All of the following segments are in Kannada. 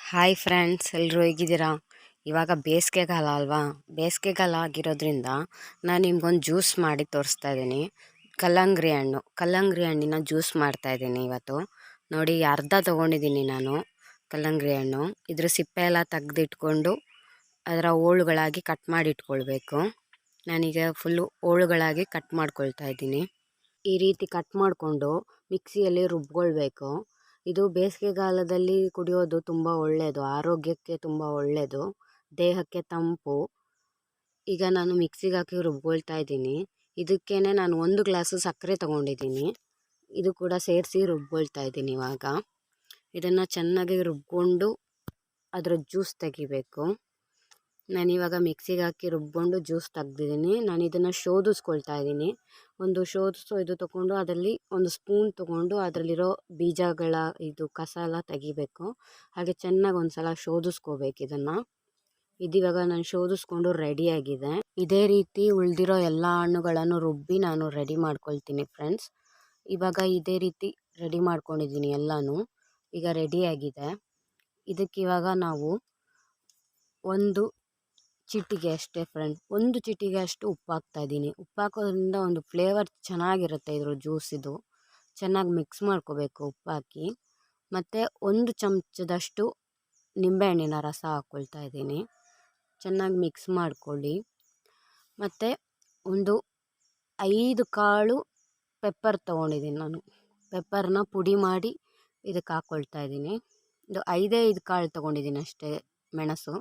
ಹಾಯ್ ಫ್ರೆಂಡ್ಸ್, ಎಲ್ಲರೂ ಹೇಗಿದ್ದೀರಾ? ಇವಾಗ ಬೇಸಿಗೆಗಾಲ ಅಲ್ವಾ? ಬೇಸಿಗೆಗಾಲ ಆಗಿರೋದ್ರಿಂದ ನಾನು ನಿಮ್ಗೊಂದು ಜ್ಯೂಸ್ ಮಾಡಿ ತೋರಿಸ್ತಾ ಇದ್ದೀನಿ. ಕಲ್ಲಂಗಡಿ ಹಣ್ಣಿನ ಜ್ಯೂಸ್ ಮಾಡ್ತಾ ಇದ್ದೀನಿ ಇವತ್ತು. ನೋಡಿ, ಅರ್ಧ ತೊಗೊಂಡಿದ್ದೀನಿ ನಾನು ಕಲ್ಲಂಗಡಿ ಹಣ್ಣು. ಇದ್ರ ಸಿಪ್ಪೆ ಎಲ್ಲ ತೆಗೆದಿಟ್ಕೊಂಡು ಅದರ ಹೋಳುಗಳಾಗಿ ಕಟ್ ಮಾಡಿ ಇಟ್ಕೊಳ್ಬೇಕು. ನಾನೀಗ ಫುಲ್ಲು ಹೋಳುಗಳಾಗಿ ಕಟ್ ಮಾಡ್ಕೊಳ್ತಾ ಇದ್ದೀನಿ. ಈ ರೀತಿ ಕಟ್ ಮಾಡಿಕೊಂಡು ಮಿಕ್ಸಿಯಲ್ಲಿ ರುಬ್ಕೊಳ್ಬೇಕು. ಇದು ಬೇಸಿಗೆಗಾಲದಲ್ಲಿ ಕುಡಿಯೋದು ತುಂಬ ಒಳ್ಳೆಯದು, ಆರೋಗ್ಯಕ್ಕೆ ತುಂಬ ಒಳ್ಳೆಯದು, ದೇಹಕ್ಕೆ ತಂಪು. ಈಗ ನಾನು ಮಿಕ್ಸಿಗೆ ಹಾಕಿ ರುಬ್ಕೊಳ್ತಾ ಇದ್ದೀನಿ. ಇದಕ್ಕೇ ನಾನು 1 ಗ್ಲಾಸು ಸಕ್ಕರೆ ತೊಗೊಂಡಿದ್ದೀನಿ. ಇದು ಕೂಡ ಸೇರಿಸಿ ರುಬ್ಕೊಳ್ತಾ ಇದ್ದೀನಿ. ಇವಾಗ ಇದನ್ನು ಚೆನ್ನಾಗಿ ರುಬ್ಕೊಂಡು ಅದರ ಜ್ಯೂಸ್ ತೆಗಿಬೇಕು. ನಾನಿವಾಗ ಮಿಕ್ಸಿಗೆ ಹಾಕಿ ರುಬ್ಕೊಂಡು ಜ್ಯೂಸ್ ತೆಗ್ದಿದ್ದೀನಿ. ನಾನು ಇದನ್ನು ಶೋಧಿಸ್ಕೊಳ್ತಾ ಇದ್ದೀನಿ. ಒಂದು ಶೋಧಿಸೋ ಇದು ತೊಗೊಂಡು ಅದರಲ್ಲಿ ಒಂದು ಸ್ಪೂನ್ ತೊಗೊಂಡು ಅದರಲ್ಲಿರೋ ಬೀಜಗಳ ಕಸ ಎಲ್ಲ ತೆಗಿಬೇಕು. ಹಾಗೆ ಚೆನ್ನಾಗಿ ಒಂದು ಸಲ ಶೋಧಿಸ್ಕೋಬೇಕು ಇದನ್ನು. ಇದಿವಾಗ ನಾನು ಶೋಧಿಸ್ಕೊಂಡು ರೆಡಿಯಾಗಿದೆ. ಇದೇ ರೀತಿ ಉಳಿದಿರೋ ಎಲ್ಲ ಹಣ್ಣುಗಳನ್ನು ರುಬ್ಬಿ ನಾನು ರೆಡಿ ಮಾಡ್ಕೊಳ್ತೀನಿ ಫ್ರೆಂಡ್ಸ್. ಇವಾಗ ಇದೇ ರೀತಿ ರೆಡಿ ಮಾಡ್ಕೊಂಡಿದ್ದೀನಿ ಎಲ್ಲನೂ. ಈಗ ರೆಡಿಯಾಗಿದೆ. ಇದಕ್ಕಿವಾಗ ನಾವು ಒಂದು ಚಿಟಿಗೆ ಅಷ್ಟೇ ಫ್ರೆಂಡ್, 1 ಚಿಟಿಗೆ ಅಷ್ಟು ಉಪ್ಪು ಹಾಕ್ತಾ ಇದ್ದೀನಿ. ಉಪ್ಪು ಹಾಕೋದ್ರಿಂದ ಒಂದು ಫ್ಲೇವರ್ ಚೆನ್ನಾಗಿರುತ್ತೆ ಇದ್ರ ಜ್ಯೂಸಿದು. ಚೆನ್ನಾಗಿ ಮಿಕ್ಸ್ ಮಾಡ್ಕೋಬೇಕು ಉಪ್ಪು ಹಾಕಿ. ಮತ್ತು 1 ಚಮಚದಷ್ಟು ನಿಂಬೆಹಣ್ಣಿನ ರಸ ಹಾಕ್ಕೊಳ್ತಾ ಇದ್ದೀನಿ. ಚೆನ್ನಾಗಿ ಮಿಕ್ಸ್ ಮಾಡ್ಕೊಳ್ಳಿ. ಮತ್ತು ಒಂದು 5 ಕಾಳು ಪೆಪ್ಪರ್ ತೊಗೊಂಡಿದ್ದೀನಿ ನಾನು. ಪೆಪ್ಪರ್ನ ಪುಡಿ ಮಾಡಿ ಇದಕ್ಕೆ ಹಾಕ್ಕೊಳ್ತಾ ಇದ್ದೀನಿ. ಇದು 5 ಕಾಳು ತೊಗೊಂಡಿದ್ದೀನಿ ಅಷ್ಟೇ, ಮೆಣಸು.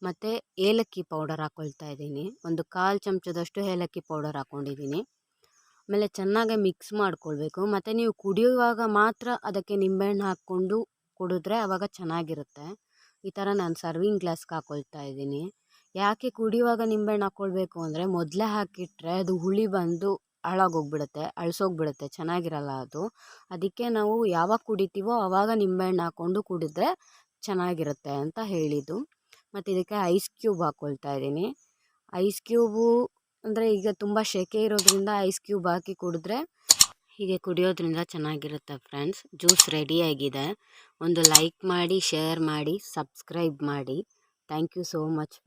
ಮತ್ತು ಏಲಕ್ಕಿ ಪೌಡರ್ ಹಾಕ್ಕೊಳ್ತಾ ಇದ್ದೀನಿ. ಒಂದು 1/4 ಚಮಚದಷ್ಟು ಏಲಕ್ಕಿ ಪೌಡರ್ ಹಾಕ್ಕೊಂಡಿದ್ದೀನಿ. ಆಮೇಲೆ ಚೆನ್ನಾಗಿ ಮಿಕ್ಸ್ ಮಾಡ್ಕೊಳ್ಬೇಕು. ಮತ್ತು ನೀವು ಕುಡಿಯುವಾಗ ಮಾತ್ರ ಅದಕ್ಕೆ ನಿಂಬೆಹಣ್ಣು ಹಾಕ್ಕೊಂಡು ಕುಡಿದ್ರೆ ಆವಾಗ ಚೆನ್ನಾಗಿರುತ್ತೆ. ಈ ಥರ ನಾನು ಸರ್ವಿಂಗ್ ಗ್ಲಾಸ್ಗೆ ಹಾಕ್ಕೊಳ್ತಾ ಇದ್ದೀನಿ. ಯಾಕೆ ಕುಡಿಯುವಾಗ ನಿಂಬೆಹಣ್ಣು ಹಾಕ್ಕೊಳ್ಬೇಕು ಅಂದರೆ, ಮೊದಲೇ ಹಾಕಿಟ್ರೆ ಅದು ಹುಳಿ ಬಂದು ಹಾಳಾಗೋಗ್ಬಿಡುತ್ತೆ, ಅಳಿಸೋಗ್ಬಿಡುತ್ತೆ, ಚೆನ್ನಾಗಿರಲ್ಲ ಅದು. ಅದಕ್ಕೆ ನಾವು ಯಾವಾಗ ಕುಡಿತೀವೋ ಆವಾಗ ನಿಂಬೆಹಣ್ಣು ಹಾಕ್ಕೊಂಡು ಕುಡಿದ್ರೆ ಚೆನ್ನಾಗಿರುತ್ತೆ ಅಂತ ಹೇಳಿದ್ದು. ಮತ್ತು ಇದಕ್ಕೆ ಐಸ್ ಕ್ಯೂಬ್ ಹಾಕ್ಕೊಳ್ತಾ ಇದ್ದೀನಿ. ಐಸ್ ಕ್ಯೂಬು ಅಂದರೆ ಈಗ ತುಂಬ ಸೆಕೆ ಇರೋದ್ರಿಂದ ಐಸ್ ಕ್ಯೂಬ್ ಹಾಕಿ ಕುಡಿದ್ರೆ ಹೀಗೆ ಕುಡಿಯೋದ್ರಿಂದ ಚೆನ್ನಾಗಿರುತ್ತೆ ಫ್ರೆಂಡ್ಸ್. ಜ್ಯೂಸ್ ರೆಡಿಯಾಗಿದೆ. ಒಂದು ಲೈಕ್ ಮಾಡಿ, ಶೇರ್ ಮಾಡಿ, ಸಬ್ಸ್ಕ್ರೈಬ್ ಮಾಡಿ. Thank you so much.